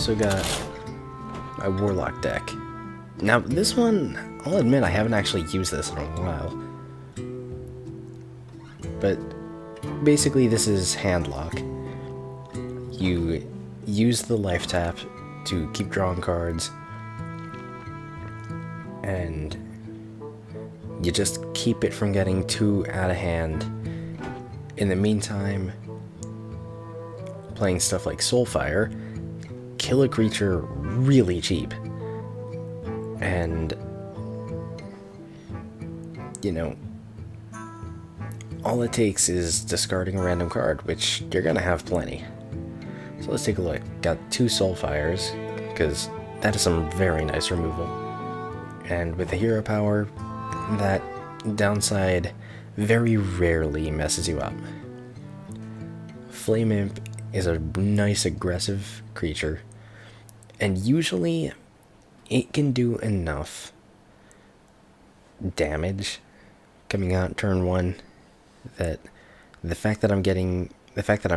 also got a Warlock deck. Now, this one, I'll admit I haven't actually used this in a while. But basically this is hand lock. You use the life tap to keep drawing cards, and you just keep it from getting too out of hand. In the meantime, playing stuff like Soulfire, kill a creature really cheap. And, you know, all it takes is discarding a random card, which you're gonna have plenty. So let's take a look. Got 2 Soulfires, because that is some very nice removal. And with the hero power, that downside very rarely messes you up. Flame Imp is a nice aggressive creature, and usually it can do enough damage coming out turn 1 that the fact that I'm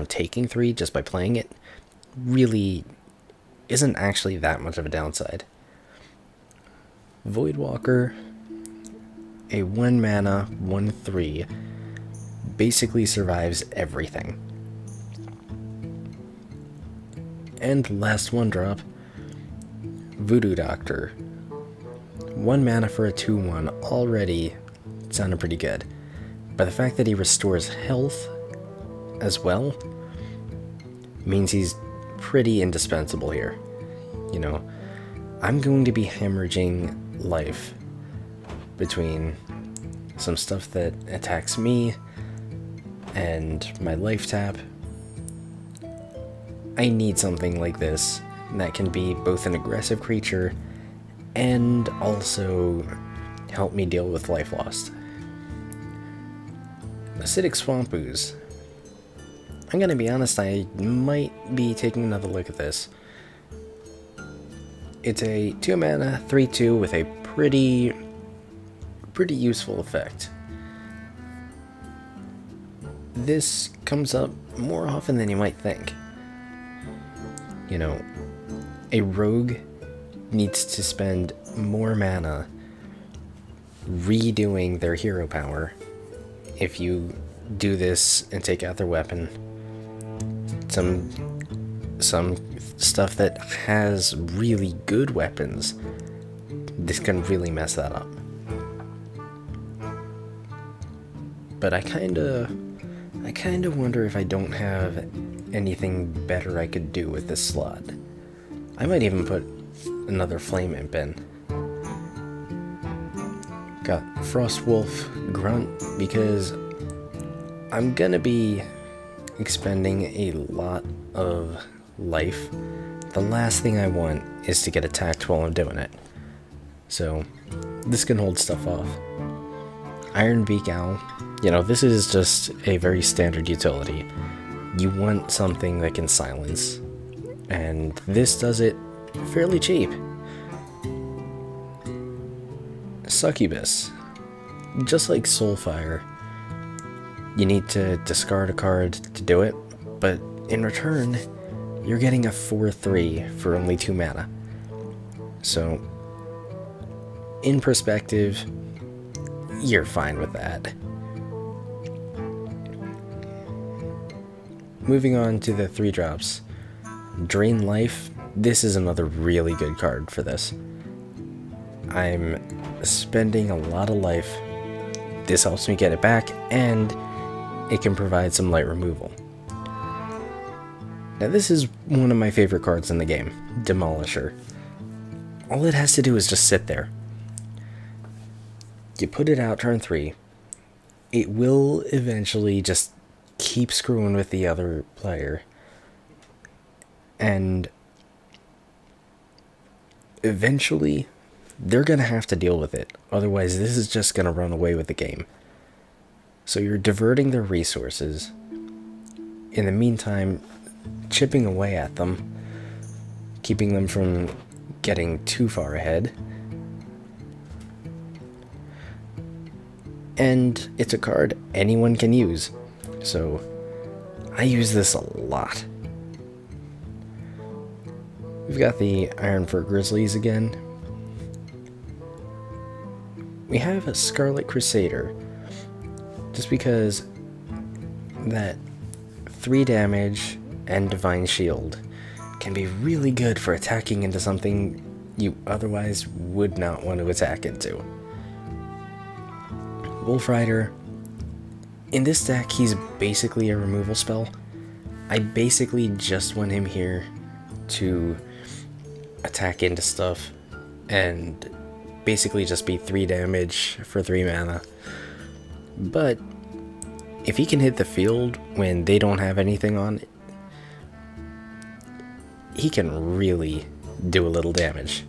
taking 3 just by playing it really isn't actually that much of a downside. Voidwalker, a 1 mana, 1/3, basically survives everything. And last 1 drop, Voodoo Doctor. 1 mana for a 2/1 already sounded pretty good. But the fact that he restores health as well means he's pretty indispensable here. You know, I'm going to be hemorrhaging life between some stuff that attacks me and my life tap. I need something like this that can be both an aggressive creature and also help me deal with life lost. Acidic Swamp Ooze. I'm gonna be honest, I might be taking another look at this. It's a 2 mana, 3/2 with a pretty useful effect. This comes up more often than you might think. You know, a rogue needs to spend more mana redoing their hero power. If you do this and take out their weapon, some stuff that has really good weapons, this can really mess that up. But I kinda wonder if I don't have anything better I could do with this slot. I might even put another Flame Imp in. Got Frostwolf Grunt because I'm gonna be expending a lot of life. The last thing I want is to get attacked while I'm doing it. So this can hold stuff off. Ironbeak Owl, you know, this is just a very standard utility. You want something that can silence, and this does it fairly cheap. Succubus. Just like Soulfire, you need to discard a card to do it, but in return, you're getting a 4/3 for only 2 mana. So, in perspective, you're fine with that. Moving on to the 3 drops. Drain Life. This is another really good card for this. I'm spending a lot of life. This helps me get it back, and it can provide some light removal. Now this is one of my favorite cards in the game, Demolisher. All it has to do is just sit there. You put it out turn 3, it will eventually just keep screwing with the other player, and eventually they're gonna have to deal with it, otherwise this is just gonna run away with the game. So you're diverting their resources, in the meantime chipping away at them, keeping them from getting too far ahead. And it's a card anyone can use, so I use this a lot. We've got the Iron Fur Grizzlies again. We have a Scarlet Crusader, just because that 3 damage and Divine Shield can be really good for attacking into something you otherwise would not want to attack into. Wolf Rider, in this deck, he's basically a removal spell. I basically just want him here to attack into stuff and basically just be 3 damage for 3 mana. But if he can hit the field when they don't have anything on it, he can really do a little damage,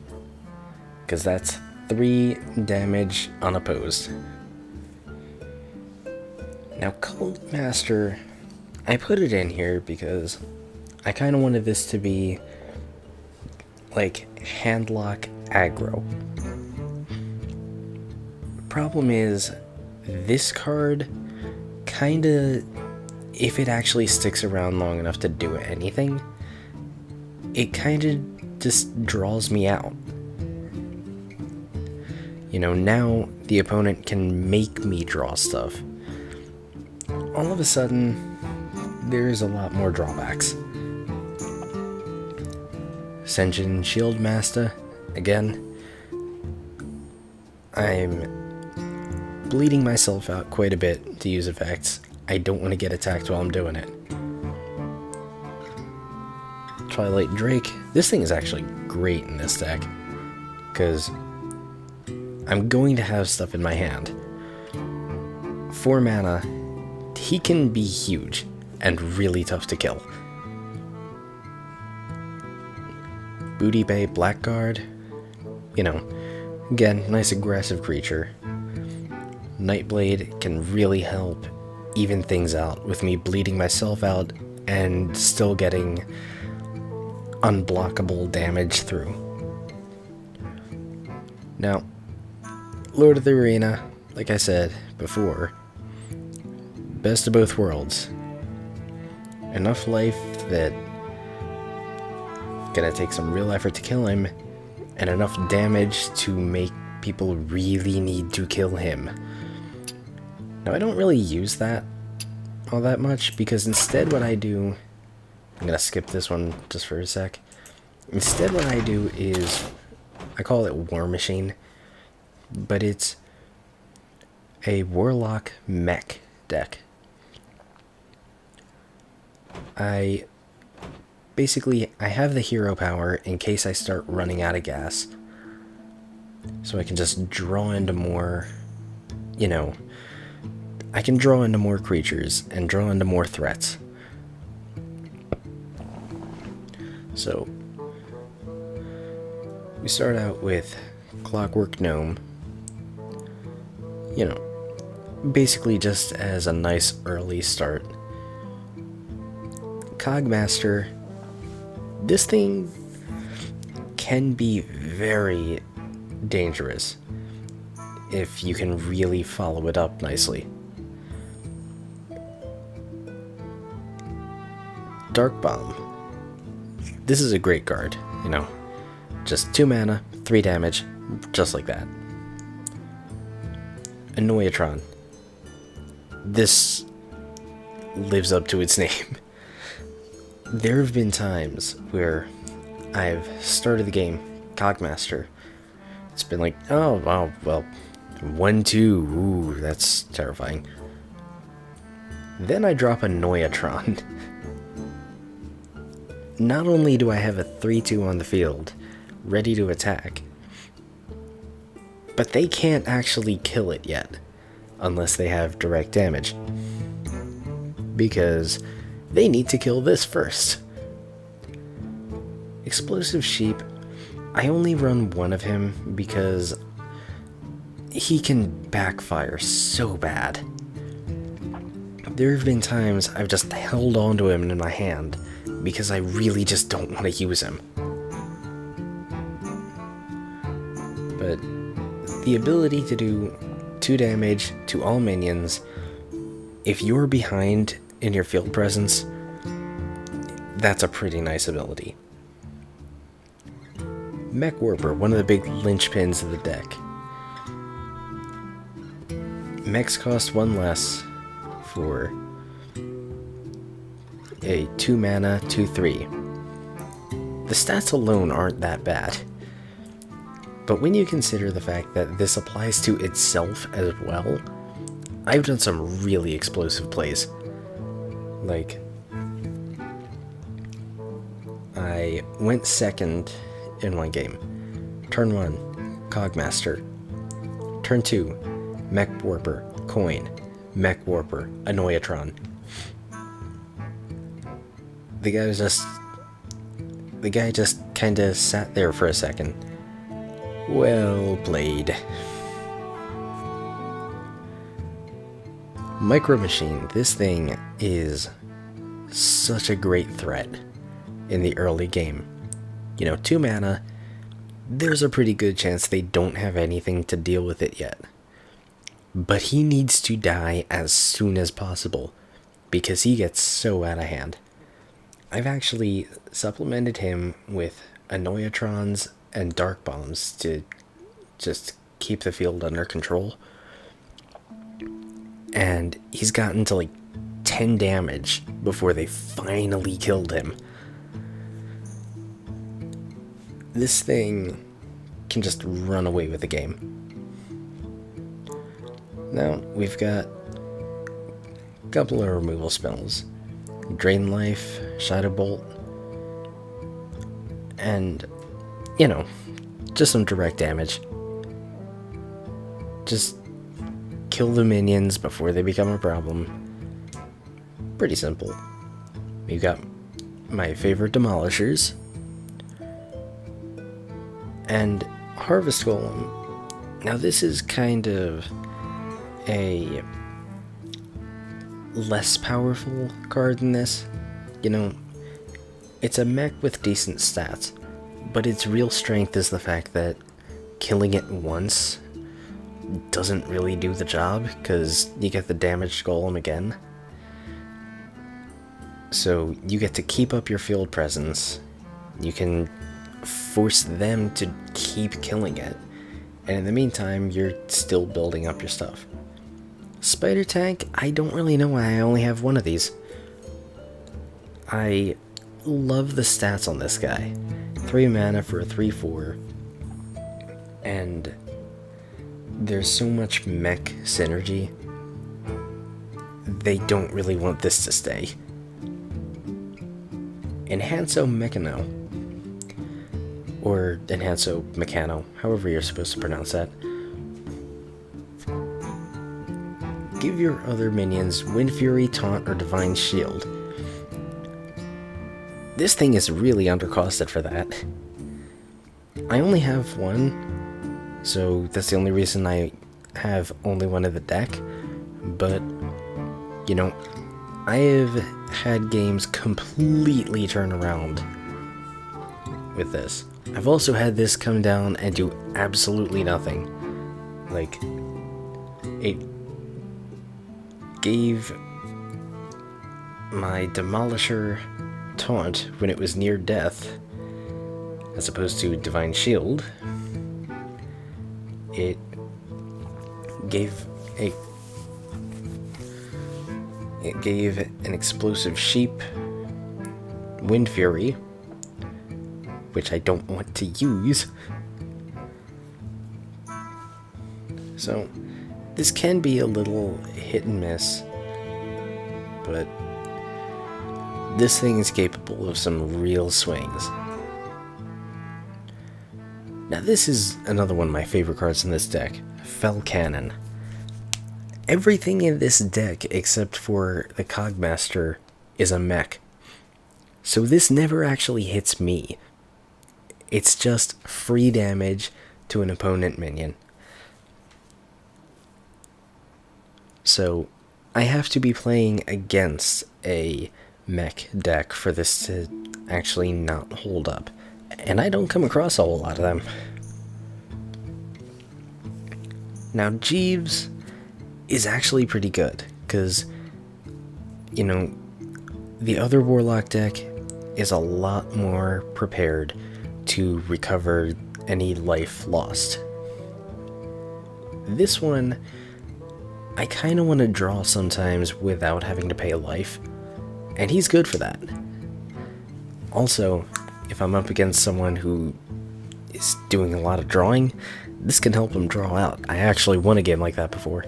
because that's 3 damage unopposed. Now Cult Master, I put it in here because I kind of wanted this to be like handlock aggro. Problem is, this card kinda, if it actually sticks around long enough to do anything, it kinda just draws me out. You know, now the opponent can make me draw stuff. All of a sudden, there's a lot more drawbacks. Sen'jin Shieldmaster, again. I'm bleeding myself out quite a bit to use effects. I don't want to get attacked while I'm doing it. Twilight Drake. This thing is actually great in this deck, because I'm going to have stuff in my hand. 4 mana, he can be huge and really tough to kill. Booty Bay Blackguard, you know, again, nice aggressive creature. Nightblade can really help even things out with me bleeding myself out and still getting unblockable damage through. Now, Lord of the Arena, like I said before, best of both worlds. Enough life that gonna take some real effort to kill him, and enough damage to make people really need to kill him. Now, I don't really use that all that much, because instead what I do, I'm gonna skip this one just for a sec. Instead what I do is, I call it War Machine, but it's a Warlock mech deck. I have the hero power in case I start running out of gas, so I can just draw into more, you know, I can draw into more creatures and draw into more threats. So, we start out with Clockwork Gnome, you know, basically just as a nice early start. Cogmaster, this thing can be very dangerous if you can really follow it up nicely. Dark Bomb. This is a great card, you know. Just 2 mana, 3 damage, just like that. Annoyatron. This lives up to its name. There have been times where I've started the game, Cogmaster. It's been like, oh, wow, well, 1-2, ooh, that's terrifying. Then I drop Annoyatron. Not only do I have a 3-2 on the field, ready to attack, but they can't actually kill it yet, unless they have direct damage. Because they need to kill this first. Explosive Sheep, I only run one of him because he can backfire so bad. There have been times I've just held on to him in my hand because I really just don't want to use him. But the ability to do 2 damage to all minions, if you're behind in your field presence, that's a pretty nice ability. Mech Warper, one of the big linchpins of the deck. Mechs cost 1 less for a 2 mana, 2/3. The stats alone aren't that bad. But when you consider the fact that this applies to itself as well, I've done some really explosive plays. Like, I went second in one game. Turn 1, Cogmaster. Turn 2, Mech Warper, Coin, Mech Warper, Annoyatron. The guy just kinda sat there for a second. Well played. Micro Machine, this thing is such a great threat in the early game. 2 mana, there's a pretty good chance they don't have anything to deal with it yet. But he needs to die as soon as possible, because he gets so out of hand. I've actually supplemented him with Annoyatrons and Dark Bombs to just keep the field under control. And he's gotten to like 10 damage before they finally killed him. This thing can just run away with the game. Now, we've got a couple of removal spells. Drain Life, Shadow Bolt, and, just some direct damage. Just kill the minions before they become a problem. Pretty simple. We've got my favorite Demolishers, and Harvest Golem. Now this is kind of a less powerful card than this. It's a mech with decent stats, but its real strength is the fact that killing it once doesn't really do the job, because you get the damaged golem again. So you get to keep up your field presence, you can force them to keep killing it, and in the meantime you're still building up your stuff. Spider Tank, I don't really know why I only have one of these. I love the stats on this guy. 3 mana for a 3/4, and there's so much mech synergy. They don't really want this to stay. Enhanso Mechano, or Enhanso Mechano, however you're supposed to pronounce that. Give your other minions Wind Fury, Taunt, or Divine Shield. This thing is really undercosted for that. I only have one, so that's the only reason I have only one in the deck. But, I have had games completely turn around with this. I've also had this come down and do absolutely nothing. Like, it gave my Demolisher Taunt when it was near death, as opposed to Divine Shield. It gave an Explosive Sheep Wind Fury, which I don't want to use. So this can be a little hit and miss, but this thing is capable of some real swings. Now this is another one of my favorite cards in this deck, Fell Cannon. Everything in this deck except for the Cogmaster is a mech. So this never actually hits me. It's just free damage to an opponent minion. So I have to be playing against a mech deck for this to actually not hold up. And I don't come across a whole lot of them. Now Jeeves is actually pretty good, because, the other Warlock deck is a lot more prepared to recover any life lost. This one, I kind of want to draw sometimes without having to pay a life, and he's good for that. Also, if I'm up against someone who is doing a lot of drawing, this can help him draw out. I actually won a game like that before.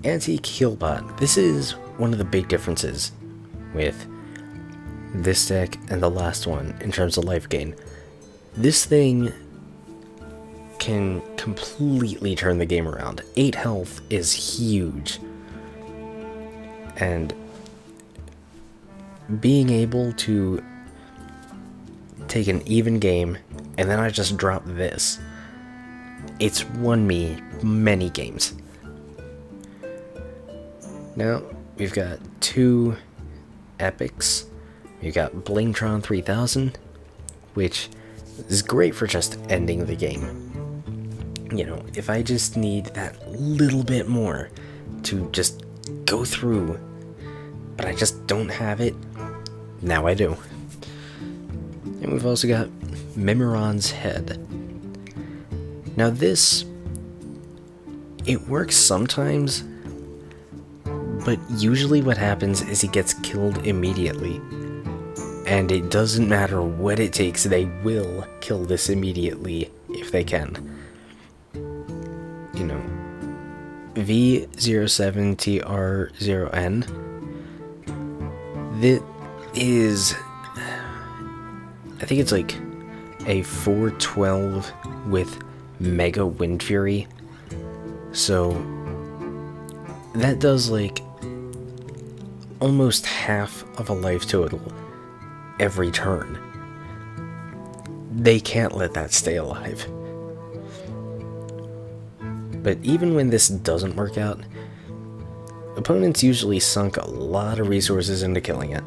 Antique Healbot. This is one of the big differences with this deck and the last one in terms of life gain. This thing can completely turn the game around. 8 health is huge. And being able to take an even game and then I just drop this, it's won me many games. Now, we've got 2 epics. We've got Blingtron 3000, which is great for just ending the game. You know, if I just need that little bit more to just go through, but I just don't have it, now I do. And we've also got Memoron's Head. Now this, it works sometimes, but usually what happens is he gets killed immediately. And it doesn't matter what it takes, they will kill this immediately if they can. You know, V07TR0N, that is, I think it's like a 412 with Mega Wind Fury. So that does like almost half of a life total every turn. They can't let that stay alive. But even when this doesn't work out, opponents usually sunk a lot of resources into killing it.